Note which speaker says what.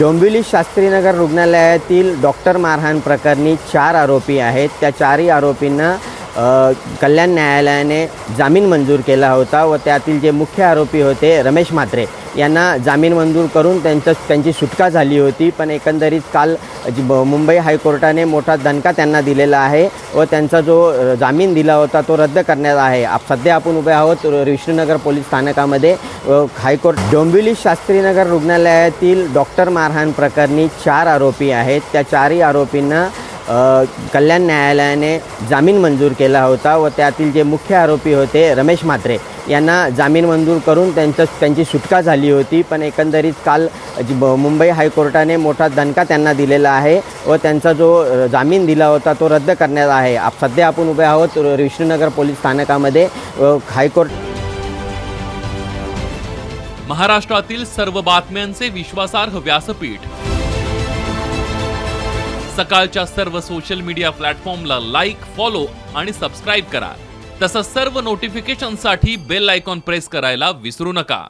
Speaker 1: डोंबिवली शास्त्रीनगर रुग्णालयातील डॉक्टर मारहाण प्रकरणी 4 आरोपी आहेत। त्या 4ही आरोपींना कल्याण न्यायालयाने जामीन मंजूर केला होता व त्यातील जे मुख्य आरोपी होते रमेश म्हात्रे यांना जामीन मंजूर करून त्यांची सुटका झाली होती। पण एकंदरीत काल मुंबई हायकोर्टाने मोठा दणका त्यांना दिलेला आहे व त्यांचा जो जामीन दिला होता तो रद्द करण्यात आहे। सध्या आपण उभे आहोत विष्णुनगर पोलीस स्थानकामध्ये। हायकोर्ट डोंबिवली शास्त्रीनगर रुग्णालयातील डॉक्टर मारहाण प्रकरणी 4 आरोपी आहेत। त्या 4ही आरोपींना कल्याण न्यायालयाने जामीन मंजूर केला होता व त्यातील जे मुख्य आरोपी होते रमेश म्हात्रे यांना जामीन मंजूर करून त्यांची सुटका झाली होती। पण एकंदरीत काल मुंबई हायकोर्टाने मोठा दणका त्यांना दिलेला आहे व त्यांचा जो जामीन दिला होता तो रद्द करण्यात आहे। सध्या आपण उभे आहोत विष्णुनगर पोलीस स्थानकामध्ये। हायकोर्ट
Speaker 2: महाराष्ट्रातील सर्व बातम्यांचे विश्वासार्ह व्यासपीठ, सकाळच्या सर्व सोशल मीडिया प्लॅटफॉर्मला लाईक, फॉलो आणि सबस्क्राईब करा। तसंच सर्व नोटिफिकेशनसाठी बेल आयकॉन प्रेस करायला विसरू नका।